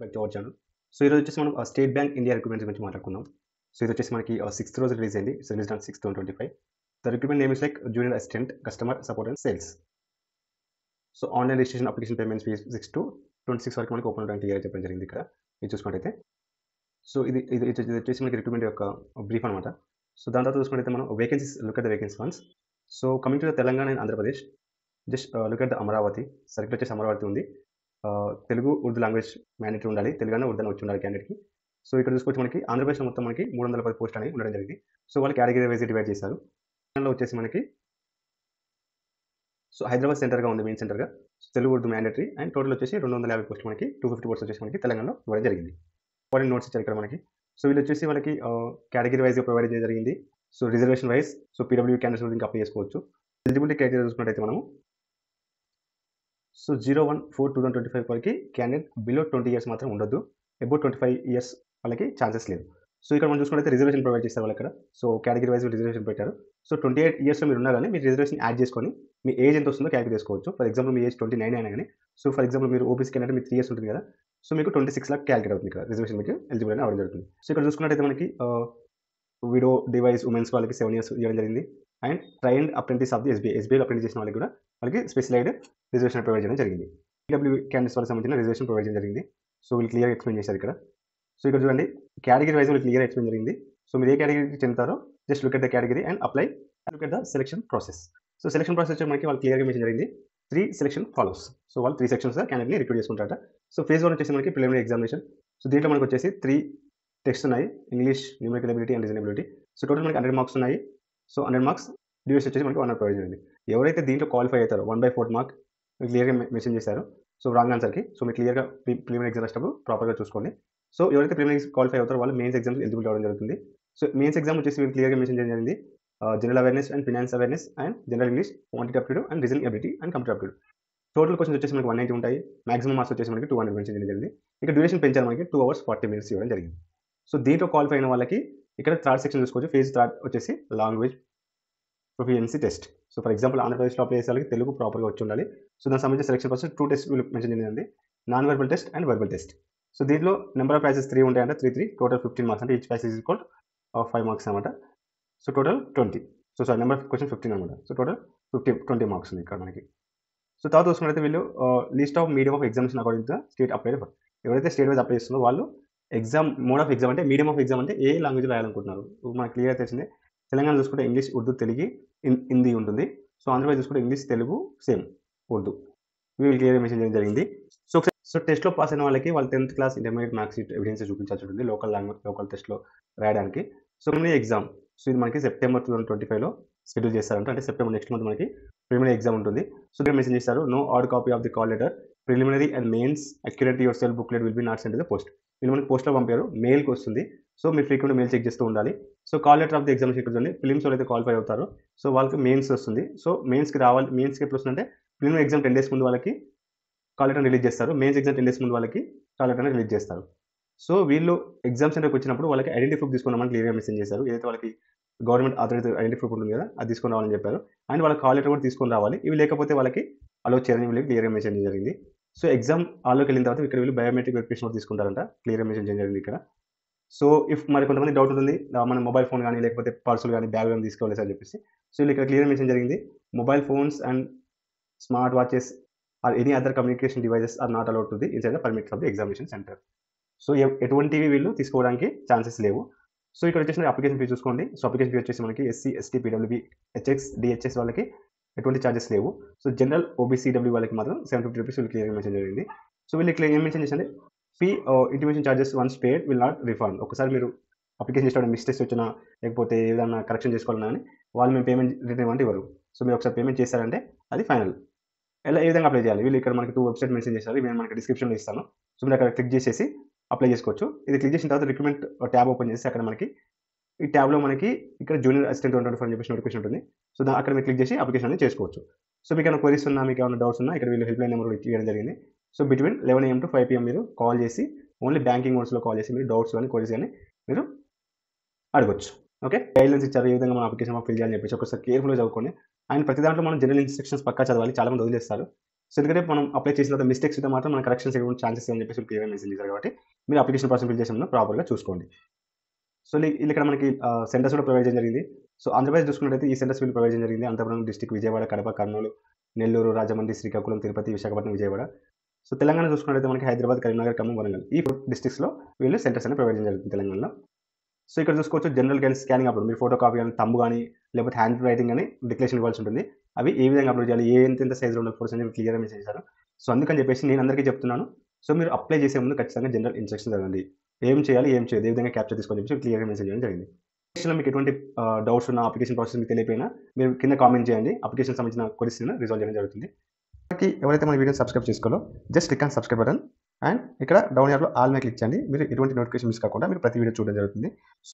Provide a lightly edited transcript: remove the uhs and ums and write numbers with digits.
Welcome back to our channel. So ఈరోజు వచ్చేసి మనం స్టేట్ బ్యాంక్ ఇండియా రిక్రూట్మెంట్స్ గురించి మాట్లాడుకుందాం. సో ఇది వచ్చేసి మనకి 6th రోజు రిలీజ్ అయింది. It's released on 6/2025. The recruitment name is like junior assistant customer support and sales. So online registration application payments fees 6 to 26 వరకు మనకి ఓపెన్ అవడానికి క్లియర్ చెప్పడం జరిగింది ఇక్కడ. ఇది చూసుకున్నట్టయితే సో ఇది వచ్చేసి మనకి రిక్రూట్మెంట్ యొక్క బ్రీఫ్ అనమాట. సో దాని తర్వాత చూసుకున్నట్టయితే మనం vacancies look at the vacancy once. So coming to the Telangana and Andhra Pradesh, just look at the Amaravati. Circle వచ్చేసి అమరావతి ఉంది. తెలుగు, ఉర్దూ లాంగ్వేజ్ మ్యాండేటరీ ఉండాలి. తెలుగు అన్న ఉర్దూ వచ్చి ఉండాలి క్యాండిడేట్కి. సో ఇక్కడ చూసుకోవచ్చు మనకి ఆంధ్రప్రదేశ్లో మొత్తం మనకి 310 పోస్ట్ అనేవి ఉండడం జరిగింది. సో వాళ్ళు కేటగిరీ వైజ్ డివైడ్ చేశారు. తెలంగాణలో వచ్చేసి మనకి సో హైదరాబాద్ సెంటర్గా ఉంది, మెయిన్ సెంటర్గా. Telugu, Urdu mandatory and total వచ్చేసి 250 పోస్ట్ మనకి 250 పోస్ట్ వచ్చేసి మనకి తెలంగాణలో ఇవ్వడం జరిగింది. ఇంపార్టెంట్ నోట్స్ ఇచ్చారు ఇక్కడ మనకి. సో వీళ్ళు వచ్చేసి వాళ్ళకి కేటగిరీ వైజ్గా ప్రొవైడ్ చేయడం జరిగింది. So reservation wise so PW candidates ఇంకా అప్లై చేసుకోవచ్చు. ఎలిజిబిలిటీ క్రైటీరియా చూసుకున్నట్టయితే మనము సో 01/4/2025 వరకు క్యాండిడేట్ బిలో 20 ఇయర్స్ మాత్రం ఉండొద్దు. అబౌవ్ 25 ఇయర్స్ వాళ్ళకి ఛాన్సెస్ లేదు. సో ఇక్కడ మనం చూసుకుంటే రిజర్వేషన్ ప్రొవైడ్ చేస్తారు వాళ్ళు ఇక్కడ. సో కేటగిరీ వైజ్ రిజర్వేషన్ పెట్టారు. సో 28 ఇయర్స్లో మీరు ఉన్నా కానీ మీరు రిజర్వేషన్ యాడ్ చేసుకొని మీ ఏజ్ ఎంత వస్తుందో క్యాలిక్యులేట్ చేసుకోవచ్చు. ఫర్ ఎగ్జాంపుల్ మీ ఏజ్ 29 అయినా కానీ సో ఫర్ ఎగ్జాంపుల్ మీరు ఓబీసీ క్యాండిడేట్ మీకు 3 ఇయర్స్ ఉంటుంది కదా. సో మీకు 26 లాక్ క్యాలిక్యులేట్ అవుతుంది ఇక్కడ. రిజర్వేషన్ మీకు ఎలిజిబుల్ అని అవ్వడం జరుగుతుంది. సో ఇక్కడ చూసుకున్నట్టయితే మనకి విడో డివైస్ ఉమెన్స్ వాళ్ళకి 7 ఇయర్స్ ఇవ్వడం జరిగింది. And trained apprentice of the ఎస్బీఐలో అప్రెంటిస్ చేసిన వాళ్ళకి కూడా వాళ్ళకి స్పెషలైజ్డ్ రిజర్వేషన్ ప్రొవైడ్ చేయడం జరిగింది. పీడబ్ల్యూ క్యాండిడేట్స్ వాళ్ళకి సంబంధించిన రిజర్వేషన్ ప్రొవైడ్ చేయడం జరిగింది. సో వీళ్ళు క్లియర్గా ఎక్స్ప్లెయిన్ చేశారు ఇక్కడ. సో ఇక్కడ చూడండి కేటగిరీ వైజ్ వీళ్ళు క్లియర్గా ఎక్స్ప్లెయిన్ జరిగింది. సో మీరు ఏ కేటగిరీకి చెందుతారో just look at the category and apply look at the selection process. So selection process వచ్చి మనకి వాళ్ళు క్లియర్గా మెన్షన్ జరిగింది. 3 సెలక్షన్ ఫాలోస్. సో వాళ్ళు 3 సెక్షన్స్ క్యాండిడేట్ని రిక్రూట్ చేసుకుంటారట. సో ఫేజ్ 1 వచ్చేసి మనకి ప్రిలిమినరీ ఎగ్జామినేషన్. సో దీంట్లో మనకు వచ్చేసి 3 టెక్స్ట్ ఉన్నాయి. English, numerical ability and reasonability. So total మనకి 100 మార్క్స్ ఉన్నాయి. సో 100 మార్క్స్ డ్యూరేషన్ వచ్చేసి మనకి 1 అవర్ ప్రొవైడ్ చేయండి. ఎవరైతే దీంట్లో క్వాలిఫై అవుతారో 1/4 మార్క్ క్లియర్గా మెన్షన్ చేశారు. సో రాంగ్ ఆన్సర్కి సో మీరు క్లియర్గా ప్రిలిమినరీ ఎగ్జామ్ రాసేటప్పుడు ప్రాపర్గా చూసుకోండి. సో ఎవరైతే ప్రిలిమినరీ క్వాలిఫై అవుతారో వాళ్ళు మెయిన్స్ ఎగ్జామ్స్ ఎలిజిబుల్ అవ్వడం జరుగుతుంది. సో మెయిన్స్ ఎగ్జామ్ వచ్చేసి మీరు క్లియర్గా మెన్షన్ చేయడం జరిగింది. General awareness and finance awareness and general English, quantity aptitude and reasoning ability and computer aptitude. Total questions వచ్చేసి మనకి 190 ఉంటాయి. మాక్సిమం మార్క్స్ వచ్చేసి మనకి 200 మెన్షన్ చేయడం జరిగింది. ఇక డ్యూరేషన్ పెంచారు మనకి 2 hours 40 minutes ఇవ్వడం జరిగింది. సో దీంట్లో క్వాలిఫై అయిన వాళ్ళకి ఇక్కడ థర్డ్ సెక్షన్ చూసుకోవచ్చు. ఫేజ్ 3 వచ్చేసి language proficiency test. So for example ఆంధ్రప్రదేశ్లో అప్లై చేసే వాళ్ళకి తెలుగు ప్రాపర్గా వచ్చి ఉండాలి. సో దానికి సంబంధించిన సెలక్షన్ ప్రాసెస్ 2 టెస్ట్ మెన్షన్ చేయండి. Non verbal test and verbal test. So దీంట్లో నెంబర్ ఆఫ్ ప్యాసెస్ 3 ఉంటాయంటే 3 టోటల్ 15 మార్క్స్ అంటే each passage is equal 5 marks అనమాట. So total 20. So sorry number of question 15 అనమాట. సో టోటల్ 20 మార్క్స్ ఉంది ఇక్కడ మనకి. So తర్వాత చూసుకున్నట్లయితే వీళ్ళు list of medium of examination according to state apply. ఎవరైతే స్టేట్ వైజ్ అప్లై చేస్తుందో వాళ్ళు ఎగ్జామ్ మోడ్ ఆఫ్ ఎగ్జామ్ అంటే మీడియం ఆఫ్ ఎగ్జామ్ అంటే ఏ లాంగ్వేజ్ రాయాలనుకుంటున్నారు. మనకు క్లియర్గా తెలిసిందే. తెలంగాణ చూసుకుంటే ఇంగ్లీష్, ఉర్దూ, తెలుగు, హిందీ ఉంటుంది. సో ఆంధ్రప్రదేశ్ చూసుకుంటే ఇంగ్లీష్, తెలుగు, సేమ్ ఉర్దూ. వీళ్ళు క్లియర్గా మెన్షన్ చేయడం జరిగింది. సో టెస్ట్లో పాస్ అయిన వాళ్ళకి వాళ్ళు 10th class intermediate marks evidence చూపించాల్సి ఉంటుంది లోకల్ టెస్ట్లో రాయడానికి. సో ప్రిలిమినరీ ఎగ్జామ్ సో ఇది మనకి సెప్టెంబర్ 2025లో షెడ్యూల్ చేస్తారంట. అంటే సెప్టెంబర్ నెక్స్ట్ మంత్ మనకి ప్రిలిమినరీ ఎగ్జామ్ ఉంటుంది. సో ఇక్కడ మెన్షన్ చేస్తారు no hard copy of the call letter preliminary and mains accurate yourself booklet will be not send to the post. వీళ్ళు మనకి పోస్ట్లో పంపారు, మెయిల్కి వస్తుంది. సో మీరు ఫ్రీక్వెంట్ మెయిల్ చెక్ చేస్తూ ఉండాలి. So call letter of the examination ఇక్కడ చూడండి. ఫిలిమ్స్ అయితే క్వాలిఫై అవుతారో సో వాళ్ళకి మెయిన్స్ వస్తుంది. సో మెయిన్స్కి రావాలి. మెయిన్స్కి ఎప్పుడు వస్తుందంటే ప్రిలిమినరీ ఎగ్జామ్ 10 days ముందు వాళ్ళకి కాల్ లెటర్ రిలీజ్ చేస్తారు. మెయిన్స్ ఎగ్జామ్ 10 days ముందు వాళ్ళకి కాల్ లెటర్ రిలీజ్ చేస్తారు. సో వీళ్ళు ఎగ్జామ్ సెంటర్కి వచ్చినప్పుడు వాళ్ళకి ఐడెంటిటీ ప్రూఫ్ తీసుకున్నామని క్లియర్గా మెన్షన్ చేశారు. ఏదైతే వాళ్ళకి గవర్నమెంట్ ఆథరైజ్ ఐడెంటిటీ ప్రూఫ్ ఉంటుంది కదా, అది తీసుకొని రావాలని చెప్పారు. అండ్ వాళ్ళకి కాల్ లెటర్ కూడా తీసుకొని రావాలి. ఇవి లేకపోతే వాళ్ళకి అలో చేయని వీళ్ళకి క్లియర్గా మెన్షన్ చేయడం జరిగింది. సో ఎగ్జామ్ హాల్లోకి వెళ్ళిన తర్వాత ఇక్కడ వీళ్ళు బయోమెట్రిక్ వెరిఫికేషన్ కూడా తీసుకుంటారంట, క్లియర్గా మెన్షన్ చేయడం జరిగింది ఇక్కడ. సో ఇఫ్ మరి కొంతమంది డౌట్ ఉంటుంది మన మొబైల్ ఫోన్ కానీ లేకపోతే పర్సులు కానీ బ్యాగ్ కానీ తీసుకోవాలి సార్ అని చెప్పేసి. సో వీళ్ళు ఇక్కడ క్లియర్గా మెన్షన్ జరిగింది mobile phones and smart watches or any other communication devices are not allowed to the inside the permits of the examination centre. So ఎటువంటివి వీళ్ళు తీసుకోవడానికి ఛాన్సెస్ లేవు. సో ఇక్కడ వచ్చేసి అప్లికేషన్ ఫీ చూసుకోండి. సో అప్లికేషన్ ఫీ వచ్చేసి మనకి SC, ST, PWB, HX, DHS వాళ్ళకి ఎటువంటి ఛార్జెస్ లేవు. సో జనరల్, ఓబీసీడబ్ల్యూ వాళ్ళకి మాత్రం 750 రూపీస్ వీళ్ళు క్లియర్గా మెన్షన్ జరిగింది. సో వీళ్ళు ఇక్కడ ఏం మెన్షన్ చేసింది fee intimation charges once paid will not refund. ఒకసారి మీరు అప్లికేషన్ చేసిన మిస్టేక్స్ వచ్చినా లేకపోతే ఏదైనా కరెక్షన్ చేసుకోవాలన్నా కానీ వాళ్ళు మేము పేమెంట్ రిటర్న్ ఇవ్వండి ఇవ్వరు. సో మీరు ఒకసారి పేమెంట్ చేశారంటే అది ఫైనల్. ఏ విధంగా అప్లై చేయాలి వీళ్ళు ఇక్కడ మనకి 2 వెబ్సైట్ మెన్షన్ చేశారు. ఇవి నేను మనకి డిస్క్రిప్షన్లో ఇస్తాను. సో మీరు అక్కడ క్లిక్ చేసేసి అప్లై చేసుకోవచ్చు. ఇది క్లిక్ చేసిన తర్వాత రిక్రూట్మెంట్ ట్యాబ్ ఓపెన్ చేసి అక్కడ మనకి ఈ ట్యాబ్లో మనకి ఇక్కడ జూనియర్ అసిస్టెంట్ 2024 అని చెప్పేసి నోటిఫికేషన్ ఉంటుంది. సో అక్కడ మీరు క్లిక్ చేసి అప్లికేషన్ అనేది చేసుకోవచ్చు. సో మీకు ఏమైనా క్వరీస్ ఉన్నా, మీకు ఏమైనా డౌట్స్ ఉన్నా ఇక్కడ వీళ్ళు హెల్ప్ లైన్ నెంబర్ కూడా ఇవ్వడం జరిగింది. So between 11 AM to 5 PM మీరు కాల్ చేసి ఓన్లీ బ్యాంకింగ్ మోడ్స్లో కాల్ చేసి మీరు డౌట్స్ కానీ క్వరీస్ కానీ మీరు అడగొచ్చు. ఓకే, గైడ్లైన్స్ ఇచ్చారు ఏ విధంగా మన అప్లికేషన్ ఫిల్ చేయాలని చెప్పేసి ఒకసారి కేర్ఫుల్గా చదువుకోండి. అండ్ ప్రతి దాంట్లో మనం జనరల్ ఇన్స్ట్రక్షన్స్ పక్కా చదవాలి. చాలామంది వదిలేస్తారు. సో ఎందుకంటే మనం అప్లై చేసిన తర్వాత మిస్టేక్స్ ఉంటే మాత్రం మన కరెక్షన్స్ ఇవ్వడానికి ఛాన్సెస్ అని చెప్పేసి క్లియర్‌గా మెన్షన్ చేశారు కాబట్టి మీరు అప్లికేషన్ ప్రాసెస్ ఫిల్ చేసే ముందు ప్రాపర్‌గా చూసుకోండి. సో ఇక్కడ మనకి సెంటర్స్ కూడా ప్రొవైడ్ చేయడం జరిగింది. సో ఆంధ్రప్రదేశ్ చూసుకున్నట్టయితే ఈ సెంటర్స్ వీళ్ళు ప్రొవైడ్ చేయడం జరిగింది. అనంతపురం డిస్ట్రిక్ట్, విజయవాడ, కడప, కర్నూలు, నెల్లూరు, రాజమండ్రి, శ్రీకాకుళం, తిరుపతి, విశాఖపట్నం, విజయవాడ. సో తెలంగాణ చూసుకున్నట్టయితే మనకి హైదరాబాద్, కరీంనగర్, ఖమ్మం, వరంగల్ ఈ 4 డిస్ట్రిక్ట్స్‌లో వీళ్ళు సెంటర్స్ అనేవి ప్రొవైడ్ చేయడం జరుగుతుంది తెలంగాణలో. సో ఇక్కడ చూసుకోవచ్చు జనరల్ గాని స్కానింగ్ అప్లోడ్ మీరు ఫోటో కాపీ గాని, థంబ్ గాని, లేకపోతే హ్యాండ్ రైటింగ్ గాని డిక్లరేషన్ ఇవ్వాల్సి ఉంటుంది. అవి ఏ విధంగా అప్లోడ్ చేయాలి, ఎంతెంత సైజ్‌లో ఉండాలి ఫోటోస్ అని క్లియర్‌గా మెన్షన్ చేశారు. సో అందుకని చెప్పేసి నేను అందరికీ చెప్తున్నాను. సో మీరు అప్లై చేసే ముందు ఖచ్చితంగా జనరల్ ఇన్‌స్ట్రక్షన్స్ చదవండి. ఏం చేయాలి, ఏం చేయొద్దు, ఏ విధంగా క్యాప్చర్ తీసుకోవాలని చెప్పేసి క్లియర్‌గా మెన్షన్ చేయడం జరిగింది. అప్లికేషన్‌లో మీకు ఎటువంటి డౌట్స్ ఉన్నా, అప్లికేషన్ ప్రాసెస్ మీకు తెలియకపోయినా మీరు కింద కామెంట్ చేయండి. అప్లికేషన్‌కి సంబంధించిన క్వెరీస్‌ని రిజాల్వ్ చేయడం జరుగుతుంది. ఎవరైతే మన వీడియోని సబ్స్క్రైబ్ చేసుకోవాలో just click on subscribe button and ఇక్కడ డౌన్ యార్డ్‌లో ఆల్ మీద క్లిక్ చేయండి. మీరు ఎటువంటి నోటిఫికేషన్ మిస్ కాకుండా మీరు ప్రతి వీడియో చూడడం జరుగుతుంది.